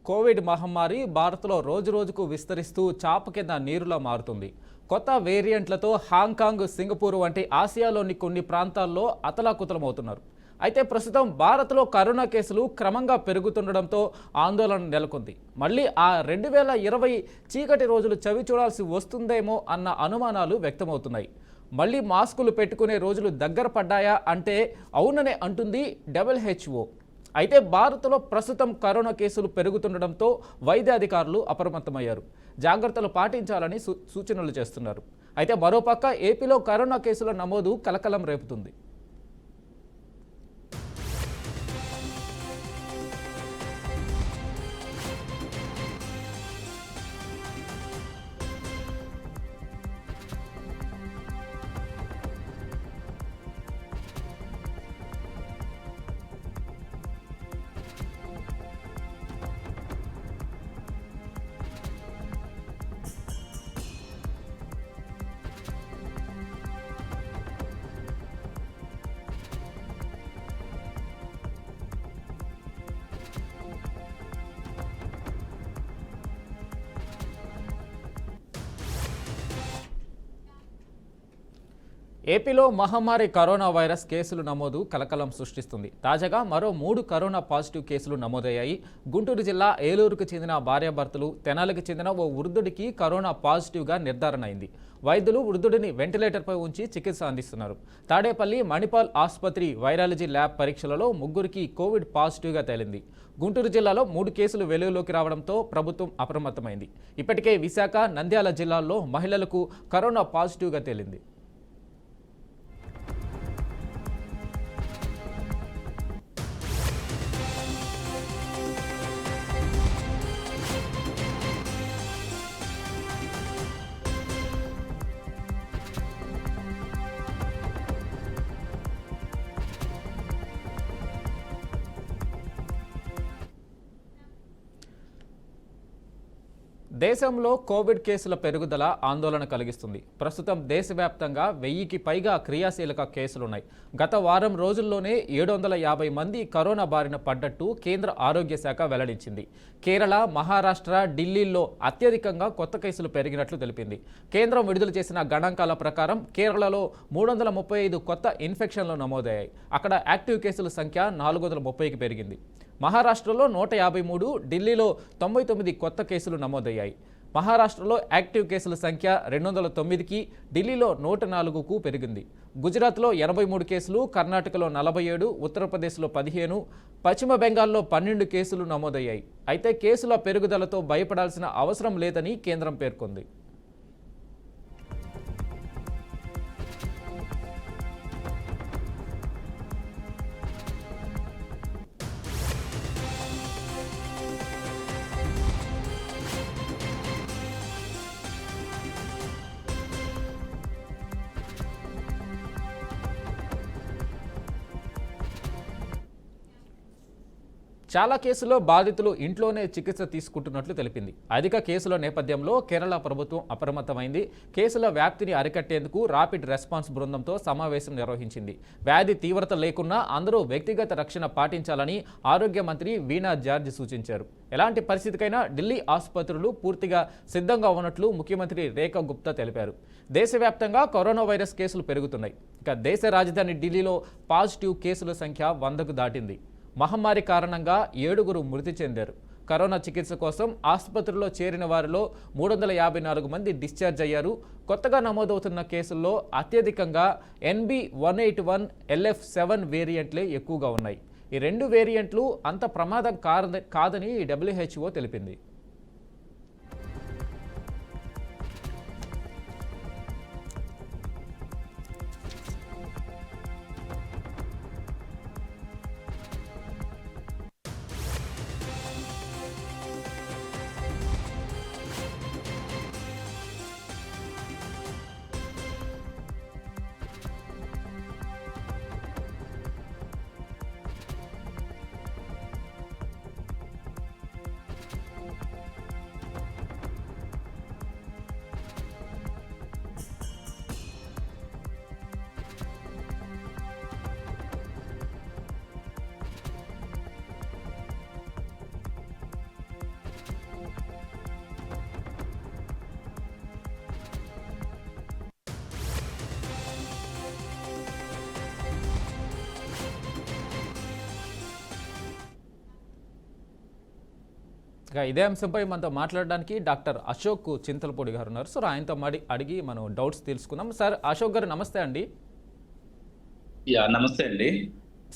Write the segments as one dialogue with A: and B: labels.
A: Covid మహమ్మారి భారత్లో రోజురోజుకు విస్తరిస్తూ చాప కింద నీరులా మారుతుంది. కొత్త వేరియంట్లతో హాంకాంగ్, సింగపూర్ వంటి ఆసియాలోని కొన్ని ప్రాంతాల్లో అతలాకుతలమవుతున్నారు. అయితే ప్రస్తుతం భారత్లో కరోనా కేసులు క్రమంగా పెరుగుతుండడంతో ఆందోళన నెలకొంది. మళ్ళీ ఆ 2020 చీకటి రోజులు చవి చూడాల్సి వస్తుందేమో అన్న అనుమానాలు వ్యక్తమవుతున్నాయి. మళ్ళీ మాస్కులు పెట్టుకునే రోజులు దగ్గర పడ్డాయా అంటే అవుననే అంటుంది WHO. అయితే భారత్లో ప్రస్తుతం కరోనా కేసులు పెరుగుతుండడంతో వైద్యాధికారులు అప్రమత్తమయ్యారు. జాగ్రత్తలు పాటించాలని సూచనలు చేస్తున్నారు. అయితే మరోపక్క ఏపీలో కరోనా కేసుల నమోదు కలకలం రేపుతుంది. ఏపీలో మహమ్మారి కరోనా వైరస్ కేసులు నమోదు కలకలం సృష్టిస్తుంది. తాజాగా మరో 3 కరోనా పాజిటివ్ కేసులు నమోదయ్యాయి. గుంటూరు జిల్లా ఏలూరుకు చెందిన భార్యాభర్తలు, తెనాలికి చెందిన ఓ వృద్ధుడికి కరోనా పాజిటివ్గా నిర్ధారణ అయింది. వైద్యులు వృద్ధుడిని వెంటిలేటర్పై ఉంచి చికిత్స అందిస్తున్నారు. తాడేపల్లి మణిపాల్ ఆసుపత్రి వైరాలజీ ల్యాబ్ పరీక్షలలో 3కి కోవిడ్ పాజిటివ్గా తేలింది. గుంటూరు జిల్లాలో 3 కేసులు వెలుగులోకి రావడంతో ప్రభుత్వం అప్రమత్తమైంది. ఇప్పటికే విశాఖ, నంద్యాల జిల్లాల్లో మహిళలకు కరోనా పాజిటివ్గా తేలింది. దేశంలో కోవిడ్ కేసుల పెరుగుదల ఆందోళన కలిగిస్తుంది. ప్రస్తుతం దేశవ్యాప్తంగా 1000కి పైగా క్రియాశీలక కేసులున్నాయి. గత వారం రోజుల్లోనే 750 మంది కరోనా బారిన పడ్డట్టు కేంద్ర ఆరోగ్య శాఖ వెల్లడించింది. కేరళ, మహారాష్ట్ర, ఢిల్లీల్లో అత్యధికంగా కొత్త కేసులు పెరిగినట్లు తెలిపింది. కేంద్రం విడుదల చేసిన గణాంకాల ప్రకారం కేరళలో 335 కొత్త ఇన్ఫెక్షన్లు నమోదయ్యాయి. అక్కడ యాక్టివ్ కేసుల సంఖ్య 430కి పెరిగింది. మహారాష్ట్రలో 153, ఢిల్లీలో 99 కొత్త కేసులు నమోదయ్యాయి. మహారాష్ట్రలో యాక్టివ్ కేసుల సంఖ్య 209కి, ఢిల్లీలో 104కు పెరిగింది. గుజరాత్లో 83 కేసులు, కర్ణాటకలో 47, ఉత్తరప్రదేశ్లో 15, పశ్చిమ బెంగాల్లో 12 కేసులు నమోదయ్యాయి. అయితే కేసుల పెరుగుదలతో భయపడాల్సిన అవసరం లేదని కేంద్రం పేర్కొంది. చాలా కేసుల్లో బాధితులు ఇంట్లోనే చికిత్స తీసుకుంటున్నట్లు తెలిపింది. అధిక కేసుల నేపథ్యంలో కేరళ ప్రభుత్వం అప్రమత్తమైంది. కేసుల వ్యాప్తిని అరికట్టేందుకు ర్యాపిడ్ రెస్పాన్స్ బృందంతో సమావేశం నిర్వహించింది. వ్యాధి తీవ్రత లేకున్నా అందరూ వ్యక్తిగత రక్షణ పాటించాలని ఆరోగ్య మంత్రి వీణా జార్జ్ సూచించారు. ఎలాంటి పరిస్థితికైనా ఢిల్లీ ఆసుపత్రులు పూర్తిగా సిద్ధంగా ఉన్నట్లు ముఖ్యమంత్రి రేఖా గుప్తా తెలిపారు. దేశవ్యాప్తంగా కరోనా వైరస్ కేసులు పెరుగుతున్నాయి. ఇక దేశ రాజధాని ఢిల్లీలో పాజిటివ్ కేసుల సంఖ్య 100కు దాటింది. మహమ్మారి కారణంగా 7గురు మృతి చెందారు. కరోనా చికిత్స కోసం ఆసుపత్రిలో చేరిన వారిలో 354 మంది డిశ్చార్జ్ అయ్యారు. కొత్తగా నమోదవుతున్న కేసుల్లో అత్యధికంగా NB181, LF7 వేరియంట్లే ఎక్కువగా ఉన్నాయి. ఈ 2 వేరియంట్లు అంత ప్రమాదం కాదని WHO తెలిపింది. ఇక ఇదే అంశంపై మనతో మాట్లాడడానికి డాక్టర్ అశోక్ చింతలపూడి గారు ఉన్నారు. సార్ ఆయనతో అడిగి మనం డౌట్స్ తెలుసుకుందాం. సార్ అశోక్ గారు నమస్తే అండి.
B: నమస్తే అండి.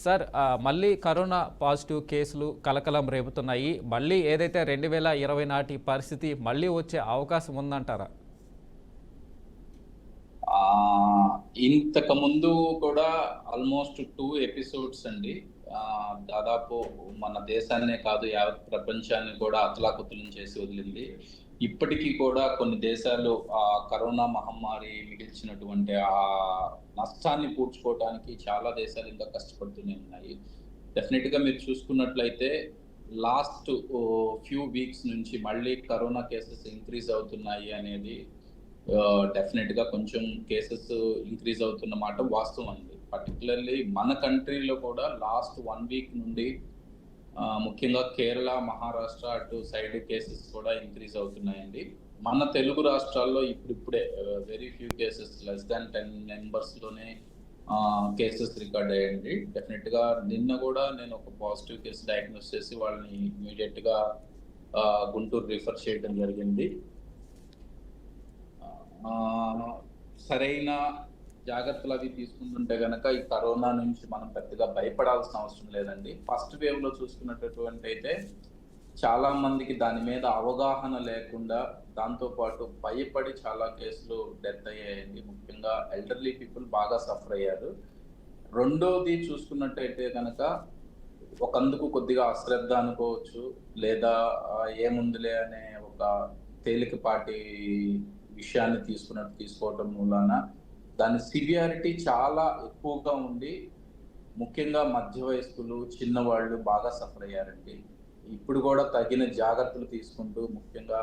A: సార్ మళ్ళీ కరోనా పాజిటివ్ కేసులు కలకలం రేపుతున్నాయి. మళ్ళీ ఏదైతే 2020 నాటి పరిస్థితి మళ్ళీ వచ్చే అవకాశం ఉందంటారా?
B: ఇంతకు ముందు కూడా ఆల్మోస్ట్ 2 ఎపిసోడ్స్ అండి. దాదాపు మన దేశాన్నే కాదు యావత్ ప్రపంచాన్ని కూడా అతలాకుతలం చేసి వదిలింది. ఇప్పటికీ కూడా కొన్ని దేశాలు కరోనా మహమ్మారి మిగిల్చినటువంటి నష్టాన్ని పూడ్చుకోవడానికి చాలా దేశాలు ఇంకా కష్టపడుతూనే ఉన్నాయి. డెఫినెట్ గా మీరు చూసుకున్నట్లయితే లాస్ట్ ఫ్యూ వీక్స్ నుంచి మళ్ళీ కరోనా కేసెస్ ఇంక్రీజ్ అవుతున్నాయి అనేది డెఫినెట్ గా కొంచెం కేసెస్ ఇంక్రీజ్ అవుతున్న మాట వాస్తవం అండి. పర్టికులర్లీ మన కంట్రీలో కూడా లాస్ట్ 1 వీక్ నుండి ముఖ్యంగా కేరళ, మహారాష్ట్ర అటు సైడ్ కేసెస్ కూడా ఇంక్రీజ్ అవుతున్నాయండి. మన తెలుగు రాష్ట్రాల్లో ఇప్పుడిప్పుడే very few cases, less than 10 members లోనే కేసెస్ రికార్డ్ అయ్యండి. డెఫినెట్ గా నిన్న కూడా నేను ఒక పాజిటివ్ కేసు డయాగ్నోస్ చేసి వాళ్ళని ఇమీడియట్ గా గుంటూరు రిఫర్ చేయడం జరిగింది. సరైన జాగ్రత్తలు అవి తీసుకుంటుంటే గనక ఈ కరోనా నుంచి మనం పెద్దగా భయపడాల్సిన అవసరం లేదండి. ఫస్ట్ వేవ్ లో చూసుకున్నటువంటి అయితే చాలా మందికి దాని మీద అవగాహన లేకుండా దాంతో పాటు భయపడి చాలా కేసులు డెత్ అయ్యాయండి. ముఖ్యంగా ఎల్డర్లీ పీపుల్ బాగా సఫర్ అయ్యారు. రెండోది చూసుకున్నట్టయితే కనుక ఒకందుకు కొద్దిగా అశ్రద్ధ అనుకోవచ్చు, లేదా ఏముందిలే అనే ఒక తేలికపాటి విషయాన్ని తీసుకోవటం మూలాన దాని సివియారిటీ చాలా ఎక్కువగా ఉండి ముఖ్యంగా మధ్య వయస్కులు, చిన్నవాళ్ళు బాగా సఫర్ అయ్యారండి. ఇప్పుడు కూడా తగిన జాగ్రత్తలు తీసుకుంటూ ముఖ్యంగా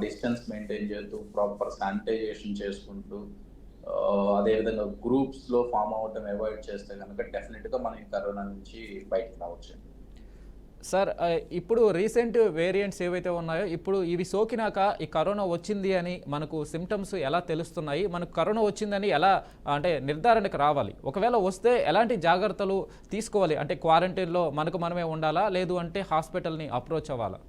B: డిస్టెన్స్ మెయింటైన్ చేస్తూ ప్రాపర్ శానిటైజేషన్ చేసుకుంటూ అదేవిధంగా గ్రూప్స్ లో ఫామ్ అవ్వటం అవాయిడ్ చేస్తే కనుక డెఫినెట్ గా మనం ఈ కరోనా నుంచి బయటకు రావచ్చు.
A: సార్ ఇప్పుడు రీసెంట్ వేరియంట్స్ ఏవైతే ఉన్నాయో ఇప్పుడు ఇవి సోకినాక ఈ కరోనా వచ్చింది అని మనకు సిమ్టమ్స్ ఎలా తెలుస్తున్నాయి? మనకు కరోనా వచ్చిందని ఎలా అంటే నిర్ధారణకు రావాలి? ఒకవేళ వస్తే ఎలాంటి జాగ్రత్తలు తీసుకోవాలి? అంటే క్వారంటైన్లో మనకు మనమే ఉండాలా, లేదు అంటే హాస్పిటల్ని అప్రోచ్ అవ్వాలా?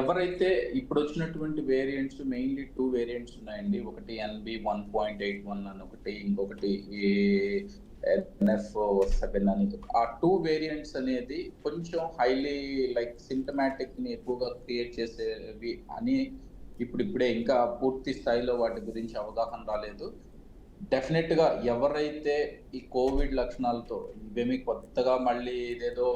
B: ఎవరైతే ఇప్పుడు వచ్చినటువంటి వేరియంట్స్ మెయిన్లీ 2 వేరియంట్స్ ఉన్నాయండి. ఒకటి NB1.81 అని ఒకటి, ఇంకొకటి NF7 అని. ఆ 2 వేరియంట్స్ అనేది కొంచెం హైలీ లైక్ సింటమాటిక్ ని ఎక్కువగా క్రియేట్ చేసేవి అని ఇప్పుడిప్పుడే ఇంకా పూర్తి స్థాయిలో వాటి గురించి అవగాహన రాలేదు. డెఫినెట్ గా ఎవరైతే ఈ కోవిడ్ లక్షణాలతో, ఇవేమి కొత్తగా మళ్ళీ ఇదేదో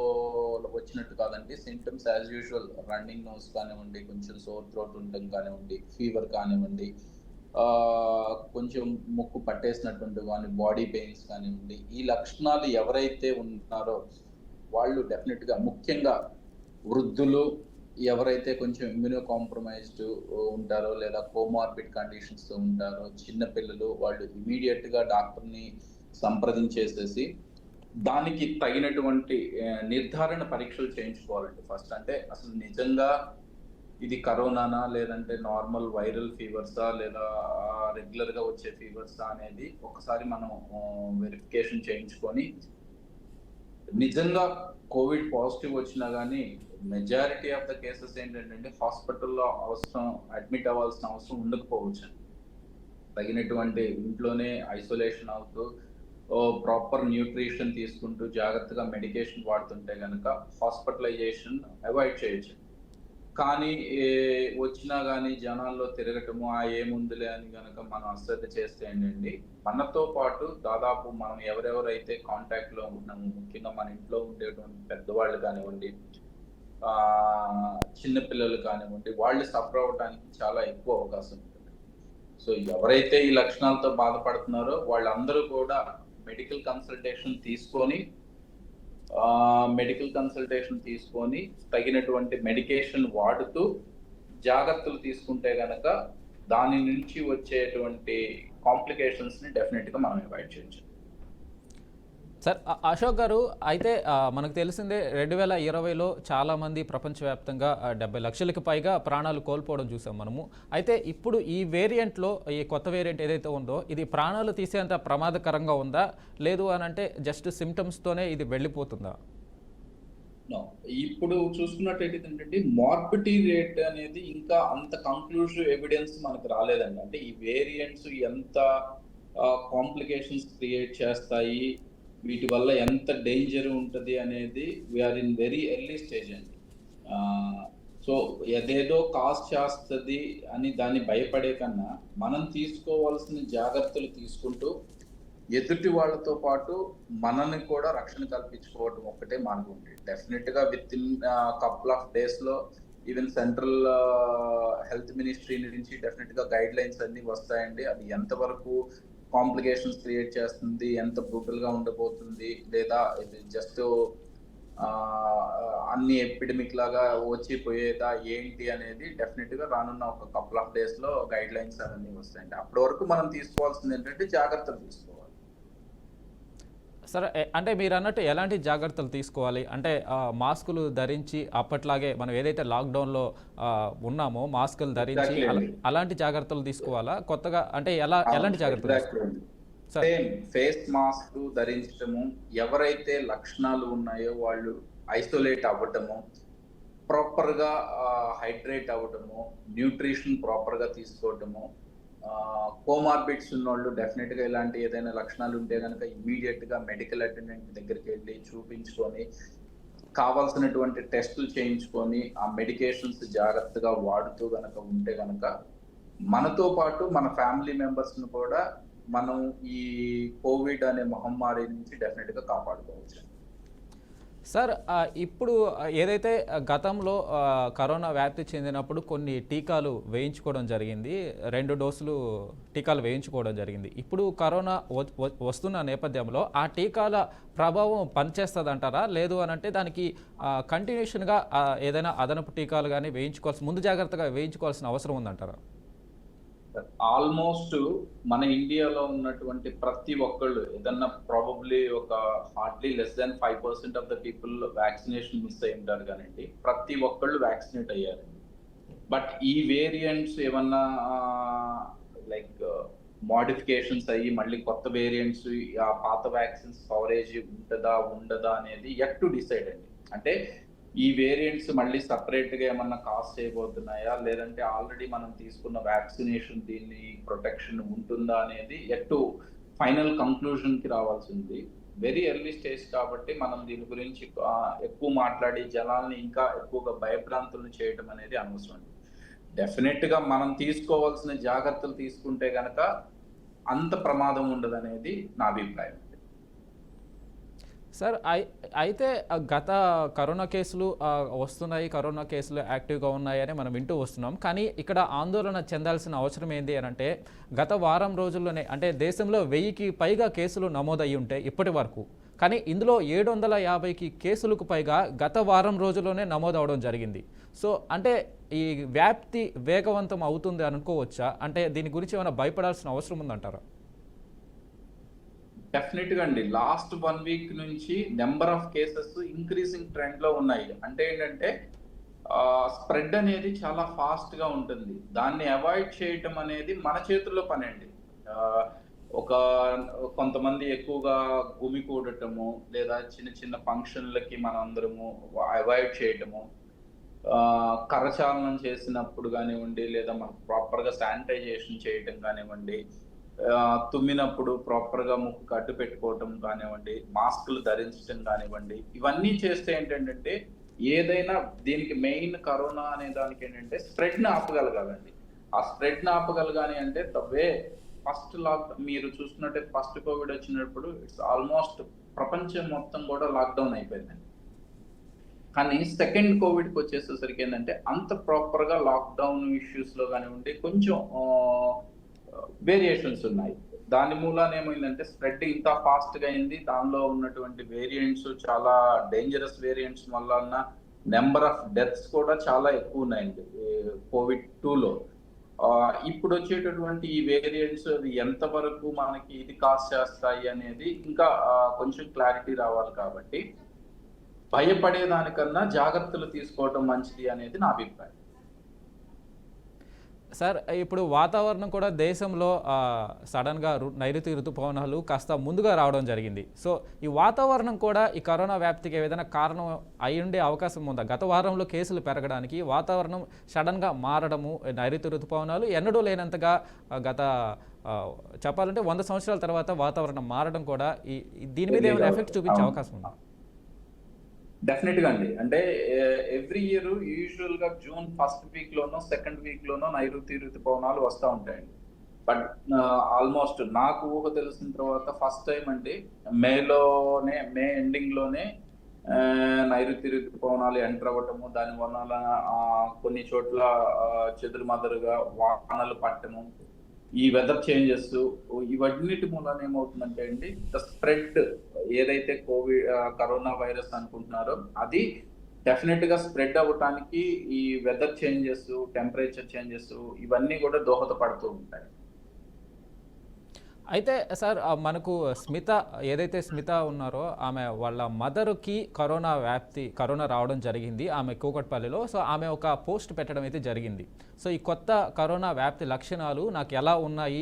B: వచ్చినట్టు కాదండి, symptoms as usual running nose కానివ్వండి, కొంచెం సోర్ థ్రోట్ ఉండటం కానివ్వండి, ఫీవర్ కానివ్వండి, కొంచెం ముక్కు పట్టేసినటువంటి కానీ బాడీ పెయిన్స్ కానివ్వండి, ఈ లక్షణాలు ఎవరైతే ఉన్నారో వాళ్ళు డెఫినెట్ గా ముఖ్యంగా వృద్ధులు, ఎవరైతే కొంచెం ఇమ్యూనో కాంప్రమైజ్డ్ ఉంటారో లేదా కోమార్బిడ్ కండిషన్స్ తో ఉంటారో, చిన్న పిల్లలు, వాళ్ళు ఇమీడియట్ గా డాక్టర్ని సంప్రదించేసేసి దానికి తగినటువంటి నిర్ధారణ పరీక్షలు చేయించుకోవాలండి. ఫస్ట్ అంటే అసలు నిజంగా ఇది కరోనానా లేదంటే నార్మల్ వైరల్ ఫీవర్సా లేదా రెగ్యులర్ గా వచ్చే ఫీవర్సా అనేది ఒకసారి మనం వెరిఫికేషన్ చేయించుకొని, నిజంగా కోవిడ్ పాజిటివ్ వచ్చినా కానీ మెజారిటీ ఆఫ్ ద కేసెస్ ఏంటంటే హాస్పిటల్లో అడ్మిట్ అవ్వాల్సిన అవసరం ఉండకపోవచ్చు. తగినటువంటి ఇంట్లోనే ఐసోలేషన్ అవుతూ ప్రాపర్ న్యూట్రిషన్ తీసుకుంటూ జాగ్రత్తగా మెడికేషన్ వాడుతుంటే కనుక హాస్పిటలైజేషన్ అవాయిడ్ చేయొచ్చు. కానీ వచ్చినా కానీ జనాల్లో తిరగటము ఏముందిలే అని కనుక మనం అశ్రద్ధ చేస్తే ఏంటండి, మనతో పాటు దాదాపు మనం ఎవరెవరైతే కాంటాక్ట్ లో ఉన్నాము, ముఖ్యంగా మన ఇంట్లో ఉండేటువంటి పెద్దవాళ్ళు కానివ్వండి, చిన్నపిల్లలు కానివ్వండి, వాళ్ళు సఫర్ అవ్వడానికి చాలా ఎక్కువ అవకాశం ఉంటుంది. సో ఎవరైతే ఈ లక్షణాలతో బాధపడుతున్నారో వాళ్ళందరూ కూడా మెడికల్ కన్సల్టేషన్ తీసుకొని తగినటువంటి మెడికేషన్ వాడుతూ జాగ్రత్తలు తీసుకుంటే గనక దాని నుంచి వచ్చేటువంటి కాంప్లికేషన్స్ ని డెఫినెట్ గా మనం అవాయిడ్ చేయొచ్చు.
A: సార్ అశోక్ గారు, అయితే మనకు తెలిసిందే 2020లో చాలామంది ప్రపంచవ్యాప్తంగా 70 లక్షలకు పైగా ప్రాణాలు కోల్పోవడం చూసాం మనము. అయితే ఇప్పుడు ఈ వేరియంట్లో, ఈ కొత్త వేరియంట్ ఏదైతే ఉందో ఇది ప్రాణాలు తీసేంత ప్రమాదకరంగా ఉందా, లేదు అని అంటే జస్ట్ సిమ్టమ్స్తోనే ఇది వెళ్ళిపోతుందా?
B: నో. ఇప్పుడు చూసుకున్నట్టయితే ఏంటంటే మార్బిలిటీ రేట్ అనేది ఇంకా అంత కంక్లూజివ్ ఎవిడెన్స్ మనకు రాలేదండి. అంటే ఈ వేరియంట్స్ ఎంత కాంప్లికేషన్స్ క్రియేట్ చేస్తాయి, వీటి వల్ల ఎంత డేంజర్ ఉంటది అనేది we're in very early stage అండి. సో ఏదేదో కాజ్ చేస్తది అని దాన్ని భయపడే కన్నా మనం తీసుకోవాల్సిన జాగ్రత్తలు తీసుకుంటూ ఎదుటి వాళ్ళతో పాటు మనని కూడా రక్షణ కల్పించుకోవడం ఒక్కటే మార్గం ఉంది. డెఫినెట్ గా with in couple of days లో ఈవెన్ సెంట్రల్ హెల్త్ మినిస్ట్రీ నుంచి డెఫినెట్ గా గైడ్ లైన్స్ అన్ని వస్తాయండి. అది ఎంతవరకు కాంప్లికేషన్స్ క్రియేట్ చేస్తుంది, ఎంత బ్రూటల్ గా ఉండబోతుంది, లేదా ఇది జస్ట్ అన్ని ఎపిడమిక్ లాగా వచ్చిపోయేదా ఏంటి అనేది డెఫినెట్ గా రానున్న ఒక కపుల్ ఆఫ్ డేస్ లో గైడ్ లైన్స్ అవన్నీ వస్తాయండి. అప్పటి వరకు మనం తీసుకోవాల్సింది ఏంటంటే జాగ్రత్తలు తీసుకోవాలి.
A: సరే, అంటే మీరు అన్నట్టు ఎలాంటి జాగ్రత్తలు తీసుకోవాలి? అంటే మాస్కులు ధరించి అప్పట్లాగే మనం ఏదైతే లాక్డౌన్లో ఉన్నామో మాస్కులు ధరించి అలాంటి జాగ్రత్తలు తీసుకోవాలా? కొత్తగా అంటే ఎలాంటి జాగ్రత్తలు?
B: సేమ్ ఫేస్ మాస్క్ ధరించడము, ఎవరైతే లక్షణాలు ఉన్నాయో వాళ్ళు ఐసోలేట్ అవ్వటము, ప్రాపర్ గా హైడ్రేట్ అవ్వటము, న్యూట్రిషన్ ప్రాపర్ గా తీసుకోవటము, కోమార్బిడ్స్ ఉన్నోళ్ళు డెఫినెట్ గా ఇలాంటి ఏదైనా లక్షణాలు ఉంటే కనుక ఇమీడియట్ గా మెడికల్ అటెండెంట్ దగ్గరికి వెళ్ళి చూపించుకొని కావాల్సినటువంటి టెస్టులు చేయించుకొని ఆ మెడికేషన్స్ జాగ్రత్తగా వాడుతూ గనక ఉంటే గనక మనతో పాటు మన ఫ్యామిలీ మెంబర్స్ ను కూడా మనం ఈ కోవిడ్ అనే మహమ్మారి నుంచి డెఫినెట్ గా కాపాడుకోవచ్చు.
A: సార్, ఇప్పుడు ఏదైతే గతంలో కరోనా వ్యాప్తి చెందినప్పుడు కొన్ని టీకాలు వేయించుకోవడం జరిగింది, 2 డోసులు టీకాలు వేయించుకోవడం జరిగింది. ఇప్పుడు కరోనా వస్తున్న నేపథ్యంలో ఆ టీకాల ప్రభావం పనిచేస్తుంది అంటారా? లేదు అని అంటే దానికి కంటిన్యూషన్గా ఏదైనా అదనపు టీకాలు కానీ ముందు జాగ్రత్తగా వేయించుకోవాల్సిన అవసరం ఉందంటారా?
B: ఆల్మోస్ట్ మన ఇండియాలో ఉన్నటువంటి ప్రతి ఒక్కళ్ళు ఏదన్నా ప్రాబబ్లీ ఒక hardly less than 5% of the people vaccination miss అయి ఉంటారు కానివ్వండి, ప్రతి ఒక్కళ్ళు వ్యాక్సినేట్ అయ్యారు. బట్ ఈ వేరియంట్స్ ఏమన్నా లైక్ మోడిఫికేషన్స్ అయ్యి మళ్ళీ కొత్త వేరియంట్స్ ఆ పాత వ్యాక్సిన్స్ కవరేజ్ ఉంటుందా ఉండదా అనేది యట్ టు డిసైడ్ అండి. అంటే ఈ వేరియంట్స్ మళ్ళీ సపరేట్ గా ఏమన్నా కాస్ట్ చేయబోతున్నాయా, లేదంటే ఆల్రెడీ మనం తీసుకున్న వ్యాక్సినేషన్ దీన్ని ప్రొటెక్షన్ ఉంటుందా అనేది ఎటు ఫైనల్ కంక్లూజన్ కి రావాల్సింది. వెరీ ఎర్లీ స్టేజ్ కాబట్టి మనం దీని గురించి ఎక్కువ మాట్లాడి జనాల్ని ఇంకా ఎక్కువగా భయభ్రాంతులను చేయడం అనేది అనవసరం. డెఫినెట్ గా మనం తీసుకోవాల్సిన జాగ్రత్తలు తీసుకుంటే గనక అంత ప్రమాదం ఉండదనేది నా అభిప్రాయం.
A: సార్, అయితే గత కరోనా కేసులు వస్తున్నాయి, కరోనా కేసులు యాక్టివ్గా ఉన్నాయని మనం వింటూ వస్తున్నాం. కానీ ఇక్కడ ఆందోళన చెందాల్సిన అవసరం ఏంటి అని అంటే గత వారం రోజుల్లోనే అంటే దేశంలో 1000కి పైగా కేసులు నమోదయ్యి ఉంటాయి ఇప్పటి వరకు. కానీ ఇందులో 750కి కేసులకు పైగా గత వారం రోజుల్లోనే నమోదవడం జరిగింది. సో అంటే ఈ వ్యాప్తి వేగవంతం అవుతుంది అనుకోవచ్చా? అంటే దీని గురించి ఏమైనా భయపడాల్సిన అవసరం ఉందంటారా?
B: డెఫినెట్ గా అండి, లాస్ట్ 1 వీక్ నుంచి number of cases increasing trend లో ఉన్నాయి. అంటే ఏంటంటే స్ప్రెడ్ అనేది చాలా ఫాస్ట్ గా ఉంటుంది. దాన్ని అవాయిడ్ చేయటం అనేది మన చేతుల్లో పని అండి. ఒక కొంతమంది ఎక్కువగా గుమికూడటము, లేదా చిన్న చిన్న ఫంక్షన్లకి మనందరము అవాయిడ్ చేయటము, కరచాలనం చేసినప్పుడు కానివ్వండి, లేదా మనం ప్రాపర్ గా శానిటైజేషన్ చేయటం కానివ్వండి, తుమ్మినప్పుడు ప్రాపర్ గా ముక్కు అడ్డు పెట్టుకోవటం కానివ్వండి, మాస్కులు ధరించడం కానివ్వండి, ఇవన్నీ చేస్తే ఏంటంటే ఏదైనా దీనికి మెయిన్ కరోనా అనే దానికి ఏంటంటే స్ప్రెడ్ ని ఆపగలగాలండి. ఆ స్ప్రెడ్ ని ఆపగలగాలి అంటే తవ్వే ఫస్ట్ మీరు చూసుకున్నట్టే ఫస్ట్ కోవిడ్ వచ్చినప్పుడు ఇట్స్ ఆల్మోస్ట్ ప్రపంచం మొత్తం కూడా లాక్డౌన్ అయిపోయిందండి. కానీ సెకండ్ కోవిడ్ కి వచ్చేసేసరికి ఏంటంటే అంత ప్రాపర్ గా లాక్డౌన్ ఇష్యూస్ లో కానివ్వండి కొంచెం వేరియేషన్స్ ఉన్నాయి. దాని మూలాన ఏమైందంటే స్ప్రెడ్ ఇంత ఫాస్ట్ గా అయింది. దానిలో ఉన్నటువంటి వేరియంట్స్ చాలా డేంజరస్ వేరియంట్స్ వల్ల నెంబర్ ఆఫ్ డెత్స్ కూడా చాలా ఎక్కువ ఉన్నాయండి కోవిడ్ 2లో. ఇప్పుడు వచ్చేటటువంటి ఈ వేరియంట్స్ అది ఎంత వరకు మనకి ఇది కాజ్ చేస్తాయి అనేది ఇంకా కొంచెం క్లారిటీ రావాలి. కాబట్టి భయపడేదానికన్నా జాగ్రత్తలు తీసుకోవడం మంచిది అనేది నా అభిప్రాయం.
A: సార్ ఇప్పుడు వాతావరణం కూడా దేశంలో సడన్గా నైరుతి ఋతుపవనాలు కాస్త ముందుగా రావడం జరిగింది. సో ఈ వాతావరణం కూడా ఈ కరోనా వ్యాప్తికి ఏదైనా కారణం అయి ఉండే అవకాశం ఉందా? గత వారంలో కేసులు పెరగడానికి వాతావరణం సడన్గా మారడము, నైరుతి ఋతుపవనాలు ఎన్నడూ లేనంతగా గత చెప్పాలంటే 100 సంవత్సరాల తర్వాత వాతావరణం మారడం కూడా దీని మీద ఏమైనా ఎఫెక్ట్ చూపించే అవకాశం ఉందా?
B: డెఫినెట్ గా అండి. అంటే ఎవ్రీ ఇయర్ యూజువల్ గా జూన్ ఫస్ట్ వీక్ లోనో సెకండ్ వీక్ లోనో నైరుతి ఋతుపవనాలు వస్తూ ఉంటాయండి. బట్ ఆల్మోస్ట్ నాకు ఊహ తెలిసిన తర్వాత ఫస్ట్ టైం అండి మే ఎండింగ్ లోనే నైరుతి ఋతుపవనాలు ఎంటర్ అవ్వటము, దాని వల్ల కొన్ని చోట్ల చెదురుమదురుగా వానలు పట్టము, ఈ వెదర్ చేంజెస్ ఇవన్నిటి మూలన ఏమవుతుందంటే అండి, ద స్ప్రెడ్ ఏదైతే కరోనా వైరస్ అనుకుంటున్నారో అది డెఫినెట్ గా స్ప్రెడ్ అవ్వటానికి ఈ వెదర్ చేంజెస్, టెంపరేచర్ చేంజెస్ ఇవన్నీ కూడా దోహదపడుతూ ఉంటాయి.
A: అయితే సార్ మనకు ఏదైతే స్మిత ఉన్నారో ఆమె వాళ్ళ మదర్కి కరోనా రావడం జరిగింది ఆమె కూకట్పల్లిలో. సో ఆమె ఒక పోస్ట్ పెట్టడం అయితే జరిగింది. సో ఈ కొత్త కరోనా వ్యాప్తి లక్షణాలు నాకు ఎలా ఉన్నాయి,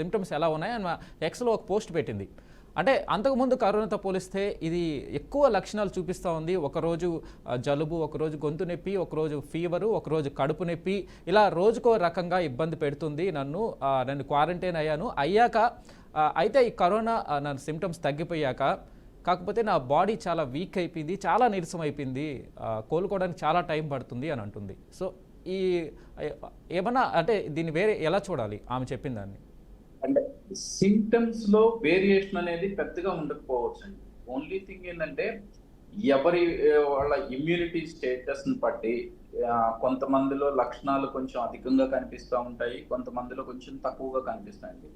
A: సిమ్టమ్స్ ఎలా ఉన్నాయి అని ఎక్స్లో ఒక పోస్ట్ పెట్టింది. అంటే అంతకుముందు కరోనాతో పోలిస్తే ఇది ఎక్కువ లక్షణాలు చూపిస్తూ ఉంది. ఒకరోజు జలుబు, ఒకరోజు గొంతు నొప్పి, ఒకరోజు ఫీవరు, ఒకరోజు కడుపు నొప్పి, ఇలా రోజుకో రకంగా ఇబ్బంది పెడుతుంది నేను క్వారంటైన్ అయ్యాక అయితే ఈ కరోనా నా సిమ్టమ్స్ తగ్గిపోయాక కాకపోతే నా బాడీ చాలా వీక్ అయిపోయింది, చాలా నీరసం అయిపోయింది, కోలుకోవడానికి చాలా టైం పడుతుంది అని అంటుంది. సో ఈ ఏమన్నా అంటే దీన్ని వేరే ఎలా చూడాలి ఆమె చెప్పిన దాన్ని?
B: అంటే సింటమ్స్ లో వేరియేషన్ అనేది పెద్దగా ఉండకపోవచ్చు అండి. ఓన్లీ థింగ్ ఏంటంటే వాళ్ళ ఇమ్యూనిటీ స్టేటస్ ని బట్టి కొంతమందిలో లక్షణాలు కొంచెం అధికంగా కనిపిస్తూ ఉంటాయి, కొంతమందిలో కొంచెం తక్కువగా కనిపిస్తాయండి.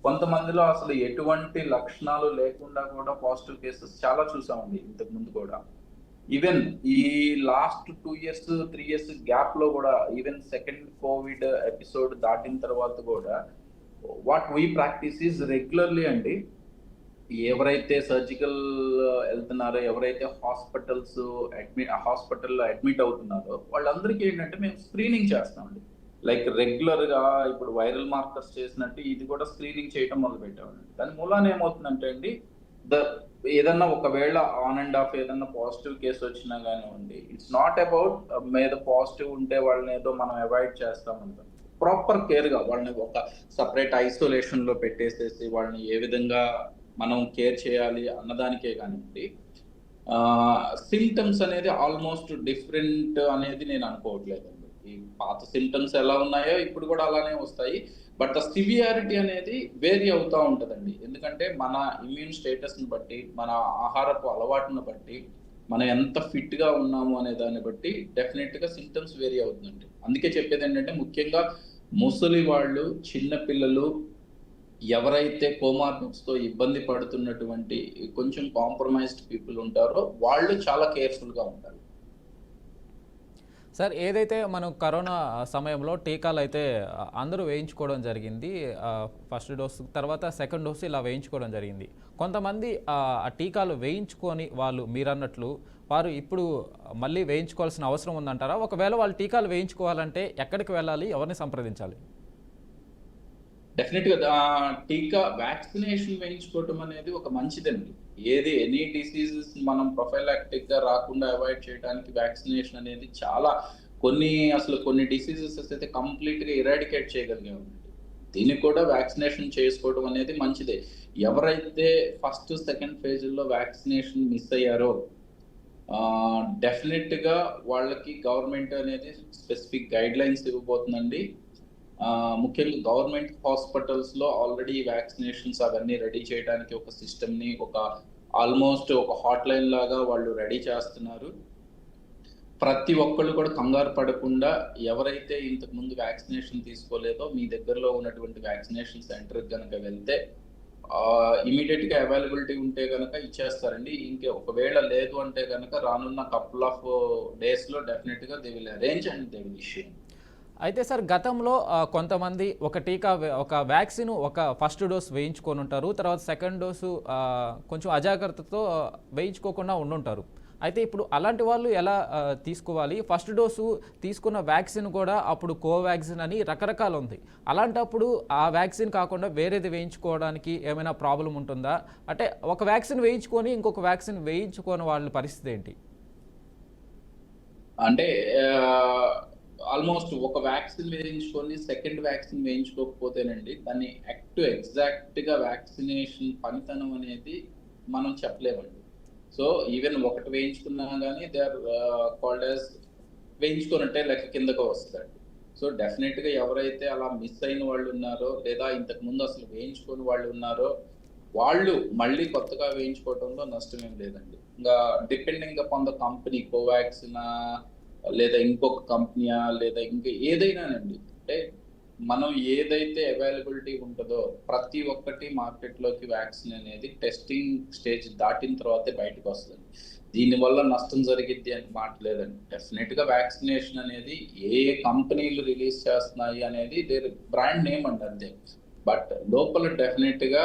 B: కొంతమందిలో అసలు ఎటువంటి లక్షణాలు లేకుండా కూడా పాజిటివ్ కేసెస్ చాలా చూసామండి ఇంతకు ముందు కూడా. ఈవెన్ ఈ లాస్ట్ 2 years 3 years గ్యాప్ లో కూడా ఈవెన్ సెకండ్ కోవిడ్ ఎపిసోడ్ దాటిన తర్వాత కూడా what we practice is regularly అండి, ఎవరైతే సర్జికల్ వెళ్తున్నారో, ఎవరైతే హాస్పిటల్లో అడ్మిట్ అవుతున్నారో వాళ్ళందరికీ ఏంటంటే మేము స్క్రీనింగ్ చేస్తామండి. లైక్ రెగ్యులర్ గా ఇప్పుడు వైరల్ మార్కర్స్ చేసినట్టు ఇది కూడా స్క్రీనింగ్ చేయడం మొదలు పెట్టామండి. దాని మూలాన ఏమవుతుందంటే అండి, ఏదన్నా ఒకవేళ ఆన్ అండ్ ఆఫ్ ఏదన్నా పాజిటివ్ కేసు వచ్చినా కానివ్వండి, ఇట్స్ నాట్ అబౌట్ మీద పాజిటివ్ ఉంటే వాళ్ళని ఏదో మనం అవాయిడ్ చేస్తామంటాం. ప్రాపర్ కేర్ గా వాళ్ళని ఒక సపరేట్ ఐసోలేషన్ లో పెట్టేసేసి వాళ్ళని ఏ విధంగా మనం కేర్ చేయాలి అన్నదానికే కానివ్వండి, సిమ్టమ్స్ అనేది ఆల్మోస్ట్ డిఫరెంట్ అనేది నేను అనుకోవట్లేదండి. ఈ పాత సిమ్టమ్స్ ఎలా ఉన్నాయో ఇప్పుడు కూడా అలానే వస్తాయి. బట్ ద సివియారిటీ అనేది వేరీ అవుతూ ఉంటుందండి. ఎందుకంటే మన ఇమ్యూన్ స్టేటస్ ని బట్టి, మన ఆహారపు అలవాటును బట్టి, మనం ఎంత ఫిట్ గా ఉన్నాము అనే దాన్ని బట్టి డెఫినెట్ గా సిమ్టమ్స్ వేరీ అవుతుందండి. అందుకే చెప్పేది ఏంటంటే ముఖ్యంగా ముసలి వాళ్ళు, చిన్న పిల్లలు, ఎవరైతే కోమార్బిడ్స్ తో ఇబ్బంది పడుతున్నటువంటి కొంచెం కాంప్రమైజ్డ్ పీపుల్ ఉంటారో వాళ్ళు చాలా కేర్ఫుల్ గా ఉండాలి.
A: సార్ ఏదైతే మనం కరోనా సమయంలో టీకాలు అయితే అందరూ వేయించుకోవడం జరిగింది, ఫస్ట్ డోసు తర్వాత సెకండ్ డోసు ఇలా వేయించుకోవడం జరిగింది. కొంతమంది ఆ టీకాలు వేయించుకొని మీరన్నట్లు వారు ఇప్పుడు మళ్ళీ వేయించుకోవాల్సిన అవసరం ఉందంటారా? ఒకవేళ వాళ్ళు టీకాలు వేయించుకోవాలంటే ఎక్కడికి వెళ్ళాలి, ఎవరిని సంప్రదించాలి?
B: డెఫినెట్ గా వ్యాక్సినేషన్ వేయించుకోవటం అనేది ఒక మంచిదండి. ఎనీ డిసీజెస్ మనం ప్రొఫైలాక్టిక్ గా రాకుండా అవాయిడ్ చేయడానికి వ్యాక్సినేషన్ అనేది చాలా కొన్ని డిసీజెస్ అయితే కంప్లీట్ గా ఇరాడికేట్ చేయగలిగామండి. దీనికి కూడా వ్యాక్సినేషన్ చేసుకోవడం అనేది మంచిదే. ఎవరైతే ఫస్ట్ సెకండ్ ఫేజ్లో వ్యాక్సినేషన్ మిస్ అయ్యారో డెఫినెట్ గా వాళ్ళకి గవర్నమెంట్ అనేది స్పెసిఫిక్ గైడ్ లైన్స్ ఇవ్వబోతుందండి. ముఖ్యంగా గవర్నమెంట్ హాస్పిటల్స్ లో ఆల్రెడీ వ్యాక్సినేషన్స్ అవన్నీ రెడీ చేయడానికి ఒక సిస్టమ్ ని ఆల్మోస్ట్ ఒక హాట్ లైన్ లాగా వాళ్ళు రెడీ చేస్తున్నారు. ప్రతి ఒక్కళ్ళు కూడా కంగారు పడకుండా ఎవరైతే ఇంతకు ముందు వ్యాక్సినేషన్ తీసుకోలేదో మీ దగ్గరలో ఉన్నటువంటి వ్యాక్సినేషన్ సెంటర్ కనుక వెళ్తే ఇమీడియట్ గా అవైలబిలిటీ ఉంటే కనుక ఇచ్చేస్తారండి. ఒకవేళ లేదు అంటే కనుక రానున్న కపుల్ ఆఫ్ డేస్ లో డెఫినెట్ గా they will arrange and they will issue.
A: అయితే సార్ గతంలో కొంతమంది ఒక వ్యాక్సిన్ ఫస్ట్ డోస్ వేయించుకొని ఉంటారు, తర్వాత సెకండ్ డోసు కొంచెం అజాగ్రత్తతో వేయించుకోకుండా ఉండుంటారు. అయితే ఇప్పుడు అలాంటి వాళ్ళు ఎలా తీసుకోవాలి? ఫస్ట్ డోసు తీసుకున్న వ్యాక్సిన్ కూడా అప్పుడు కోవాక్సిన్ అని రకరకాలు ఉంది. అలాంటప్పుడు ఆ వ్యాక్సిన్ కాకుండా వేరేది వేయించుకోవడానికి ఏమైనా ప్రాబ్లం ఉంటుందా? అంటే ఒక వ్యాక్సిన్ వేయించుకొని ఇంకొక వ్యాక్సిన్ వేయించుకోని వాళ్ళ పరిస్థితి ఏంటి?
B: అంటే ఆల్మోస్ట్ ఒక వ్యాక్సిన్ వేయించుకొని సెకండ్ వ్యాక్సిన్ వేయించుకోకపోతేనండి దాన్ని ఎగ్జాక్ట్ గా వ్యాక్సినేషన్ పనితనం అనేది మనం చెప్పలేమండి. సో ఈవెన్ ఒకటి వేయించుకున్నా కానీ దే ఆర్ కాల్డ్ యాజ్ వేయించుకున్నట్టే లెక్క కిందకు వస్తుందండి. సో డెఫినెట్ గా ఎవరైతే అలా మిస్ అయిన వాళ్ళు ఉన్నారో లేదా ఇంతకు ముందు అసలు వేయించుకొని వాళ్ళు ఉన్నారో వాళ్ళు మళ్ళీ కొత్తగా వేయించుకోవడంలో నష్టం ఏం లేదండి. ఇంకా depending upon the company Covaxin లేదా ఇంకొక కంపెనీయా లేదా ఇంకా ఏదైనానండి. అంటే మనం ఏదైతే అవైలబిలిటీ ఉంటుందో ప్రతి ఒక్కటి మార్కెట్లోకి వ్యాక్సిన్ అనేది టెస్టింగ్ స్టేజ్ దాటిన తర్వాతే బయటకు వస్తుంది. దీనివల్ల నష్టం జరిగిద్ది అని మాట లేదండి. డెఫినెట్ గా వ్యాక్సినేషన్ అనేది ఏ కంపెనీలు రిలీజ్ చేస్తున్నాయి అనేది దేని బ్రాండ్ నేమ్ అండి అంతే. బట్ లోపల డెఫినెట్ గా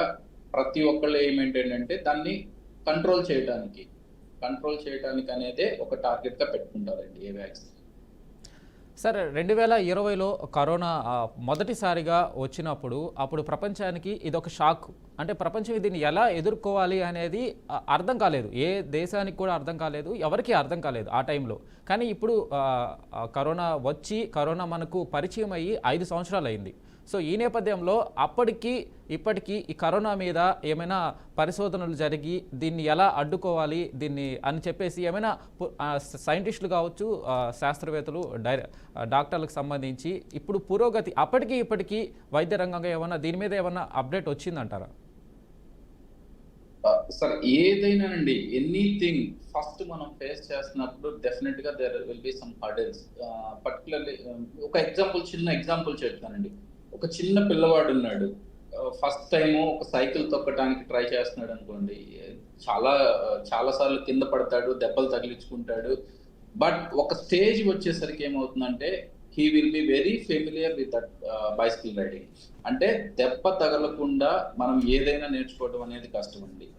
B: ప్రతి ఒక్కళ్ళు ఏమేంటంటే దాన్ని కంట్రోల్ చేయడానికి అనేదే ఒక టార్గెట్ గా పెట్టుకుంటారండి ఏ వ్యాక్సిన్.
A: సరే 2020లో కరోనా మొదటిసారిగా వచ్చినప్పుడు అప్పుడు ప్రపంచానికి ఇదొక షాక్. అంటే ప్రపంచం దీన్ని ఎలా ఎదుర్కోవాలి అనేది అర్థం కాలేదు. ఏ దేశానికి కూడా అర్థం కాలేదు, ఎవరికీ అర్థం కాలేదు ఆ టైంలో. కానీ ఇప్పుడు కరోనా మనకు పరిచయం అయ్యి 5 సంవత్సరాలు అయింది. సో ఈ నేపథ్యంలో అప్పటికి ఇప్పటికీ ఈ కరోనా మీద ఏమైనా పరిశోధనలు జరిగి దీన్ని ఎలా అడ్డుకోవాలి దీన్ని అని చెప్పేసి ఏమైనా సైంటిస్టులు కావచ్చు, శాస్త్రవేత్తలు, డాక్టర్లకు సంబంధించి ఇప్పుడు పురోగతి అప్పటికి ఇప్పటికీ వైద్య రంగంగా ఏమైనా దీని మీద ఏమైనా అప్డేట్ వచ్చిందంటారా?
B: సార్ ఏదైనానండి ఎనీథింగ్ ఫస్ట్ మనం ఫేస్ చేస్తున్నప్పుడు డెఫినెట్ గా there will be some hurdles. Particularly ఒక చిన్న ఎగ్జాంపుల్ చెప్తానండి. ఒక చిన్న పిల్లవాడు ఉన్నాడు, ఫస్ట్ టైము ఒక సైకిల్ తొక్కడానికి ట్రై చేస్తున్నాడు అనుకోండి. చాలా సార్లు కింద పడతాడు, దెబ్బలు తగిలించుకుంటాడు. బట్ ఒక స్టేజ్ వచ్చేసరికి ఏమవుతుందంటే he will be very familiar with that bicycle riding. అంటే దెబ్బ తగలకుండా మనం ఏదైనా నేర్చుకోవడం అనేది కష్టం అండి.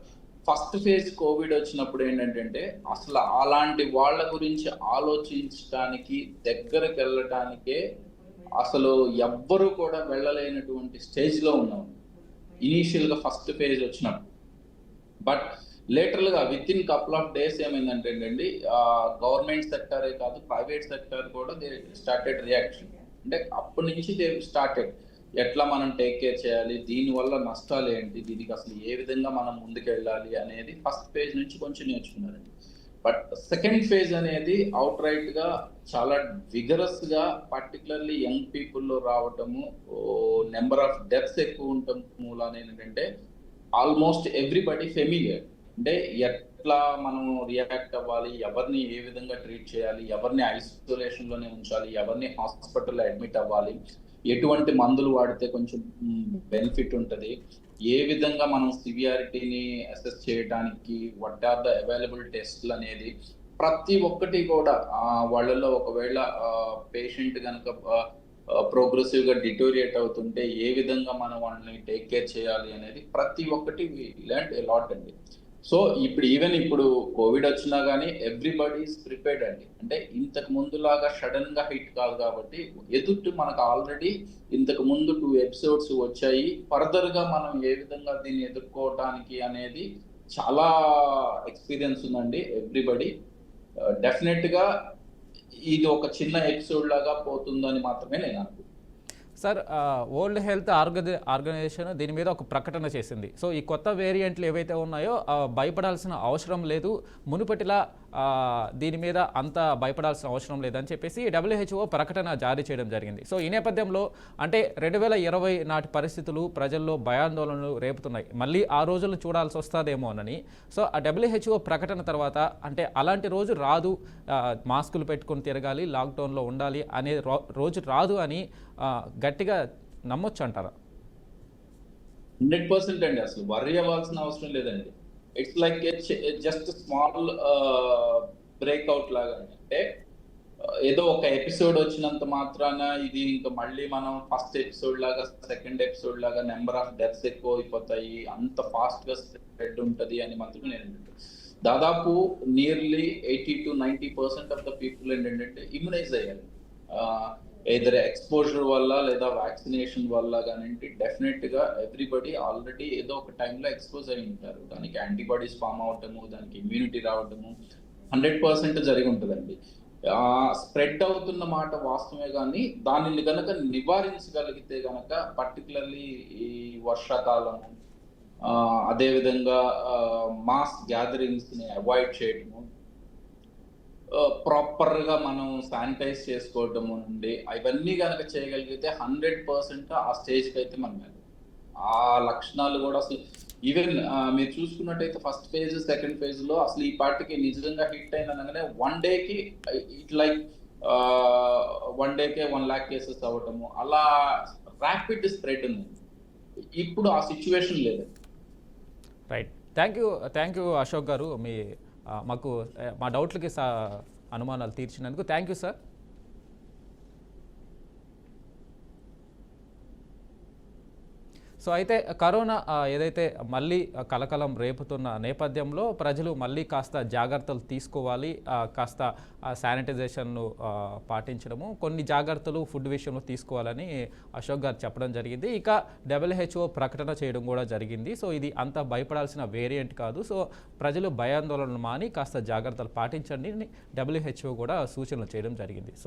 B: ఫస్ట్ ఫేజ్ కోవిడ్ వచ్చినప్పుడు ఏంటంటే అసలు అలాంటి వాళ్ళ గురించి ఆలోచించడానికి దగ్గరకు వెళ్ళటానికే అసలు ఎవ్వరూ కూడా వెళ్ళలేనటువంటి స్టేజ్ లో ఉన్నాం ఇనీషియల్ గా ఫస్ట్ ఫేజ్ వచ్చినప్పుడు. బట్ లేటరల్ గా with in couple of days ఏమైందంటే అండి గవర్నమెంట్ సెక్టరే కాదు ప్రైవేట్ సెక్టర్ కూడా దే స్టార్టెడ్ రియాక్షన్. అంటే అప్పటి నుంచి దే స్టార్టెడ్ ఎట్లా మనం టేక్ కేర్ చేయాలి, దీనివల్ల నష్టాలు ఏంటి, దీనికి అసలు ఏ విధంగా మనం ముందుకెళ్ళాలి అనేది ఫస్ట్ ఫేజ్ నుంచి కొంచెం నేర్చుకున్నారండి. బట్ సెకండ్ ఫేజ్ అనేది అవుట్ రైట్ గా చాలా విగరస్ గా పర్టికులర్లీ యంగ్ పీపుల్లో రావటము, నెంబర్ ఆఫ్ డెత్స్ ఎక్కువ ఉండటం మూలాన ఏంటంటే ఆల్మోస్ట్ ఎవ్రీబడి ఫెమిలియర్. అంటే ఎట్లా మనం రియాక్ట్ అవ్వాలి, ఎవరిని ఏ విధంగా ట్రీట్ చేయాలి, ఎవరిని ఐసోలేషన్ లోనే ఉంచాలి, ఎవరిని హాస్పిటల్లో అడ్మిట్ అవ్వాలి, ఎటువంటి మందులు వాడితే కొంచెం బెనిఫిట్ ఉంటుంది, ఏ విధంగా మనం సివియారిటీని అసెస్ చేయడానికి వాట్ ఆర్ ద అవైలబుల్ టెస్ట్లు అనేది ప్రతి ఒక్కటి కూడా వాళ్ళలో ఒకవేళ పేషెంట్ కనుక ప్రోగ్రెసివ్ గా డిటోరియేట్ అవుతుంటే ఏ విధంగా మనం వాళ్ళని టేక్ కేర్ చేయాలి అనేది ప్రతి ఒక్కటి లెర్న్ ఎ లాట్ అండి. సో ఇప్పుడు కోవిడ్ వచ్చినా కానీ ఎవ్రీబడి ఈస్ ప్రిపేర్డ్ అండి. అంటే ఇంతకు ముందులాగా సడన్ గా హిట్ కాదు కాబట్టి ఎదుటి మనకు ఆల్రెడీ ఇంతకు ముందు 2 ఎపిసోడ్స్ వచ్చాయి. ఫర్దర్ గా మనం ఏ విధంగా దీన్ని ఎదుర్కోవటానికి అనేది చాలా ఎక్స్పీరియన్స్ ఉందండి ఎవ్రీబడి. డెఫినెట్ గా ఇది ఒక చిన్న ఎపిసోడ్ లాగా పోతుందని మాత్రమే నేను అనుకుంటున్నాను.
A: సార్, వరల్డ్ హెల్త్ ఆర్గనైజేషన్ దీని మీద ఒక ప్రకటన చేసింది. సో ఈ కొత్త వేరియంట్లు ఏవైతే ఉన్నాయో భయపడాల్సిన అవసరం లేదు, మునుపటిలా దీని మీద అంత భయపడాల్సిన అవసరం లేదని చెప్పేసి WHO ప్రకటన జారీ చేయడం జరిగింది. సో ఈ నేపథ్యంలో అంటే 2020 నాటి పరిస్థితులు ప్రజల్లో భయాందోళనలు రేపుతున్నాయి. మళ్ళీ ఆ రోజులు చూడాల్సి వస్తుందేమోనని. సో ఆ WHO ప్రకటన తర్వాత అంటే అలాంటి రోజు రాదు, మాస్కులు పెట్టుకొని తిరగాలి, లాక్డౌన్లో ఉండాలి అనే రోజు రాదు అని గట్టిగా నమ్మొచ్చు అంటారా?
B: 100% అండి. అసలు వర్రీ అవ్వాల్సిన అవసరం లేదండి. It's like just small breakout లాగా. అంటే ఏదో ఒక ఎపిసోడ్ వచ్చినంత మాత్రాన ఇది ఇంకా మళ్ళీ మనం ఫస్ట్ ఎపిసోడ్ లాగా సెకండ్ ఎపిసోడ్ లాగా నెంబర్ ఆఫ్ డెత్స్ ఎక్కువ అయిపోతాయి, అంత ఫాస్ట్ గా స్ప్రెడ్ ఉంటది అని మాత్రం నేను దాదాపు nearly 80 to 90% of the people ఏంటంటే ఇమ్యునైజ్ అయ్యారు. ఎయిదర్ ఎక్స్పోజర్ వల్ల లేదా వ్యాక్సినేషన్ వల్ల కానివ్వండి, డెఫినెట్ గా ఎవ్రీబడి ఆల్రెడీ ఏదో ఒక టైంలో ఎక్స్పోజ్ అయి ఉంటారు. దానికి యాంటీబాడీస్ ఫామ్ అవటము, దానికి ఇమ్యూనిటీ రావటము 100% జరిగి ఉంటుందండి. స్ప్రెడ్ అవుతున్న మాట వాస్తవమే, కానీ దానిని కనుక నివారించగలిగితే కనుక పర్టికులర్లీ ఈ వర్షాకాలము, అదేవిధంగా మాస్ గ్యాదరింగ్స్ ని అవాయిడ్ చేయడము, ప్రాపర్ గా మనం శానిటైజ్ చేసుకోవటము నుండి ఇవన్నీ కనుక చేయగలిగితే 100% ఆ స్టేజ్ కి అయితే మనం వెళ్ళాలి. ఆ లక్షణాలు కూడా అసలు ఈవెన్ మీరు చూసుకున్నట్టయితే ఫస్ట్ ఫేజ్, సెకండ్ ఫేజ్ లో అసలు ఈ పార్టీకి నిజంగా హిట్ అయినగానే 1 డేకి ఇట్ లైక్ 1 డేకే 1 lakh కేసెస్ అవ్వటము, అలా ర్యాపిడ్ స్ప్రెడ్ ఉంది. ఇప్పుడు ఆ సిచ్యువేషన్ లేదు.
A: Right. Thank you Ashok garu, మాకు మా డౌట్లకి అనుమానాలు తీర్చినందుకు థ్యాంక్ యూ సార్. సో అయితే కరోనా ఏదైతే మళ్ళీ కలకలం రేపుతున్న నేపథ్యంలో ప్రజలు మళ్ళీ కాస్త జాగ్రత్తలు తీసుకోవాలి, కాస్త శానిటైజేషన్ను పాటించడము, కొన్ని జాగ్రత్తలు ఫుడ్ విషయంలో తీసుకోవాలని అశోక్ గారు చెప్పడం జరిగింది. ఇక WHO ప్రకటన చేయడం కూడా జరిగింది. సో ఇది అంత భయపడాల్సిన వేరియంట్ కాదు, సో ప్రజలు భయాందోళనలు మాని కాస్త జాగ్రత్తలు పాటించండి WHO కూడా సూచనలు చేయడం జరిగింది. సో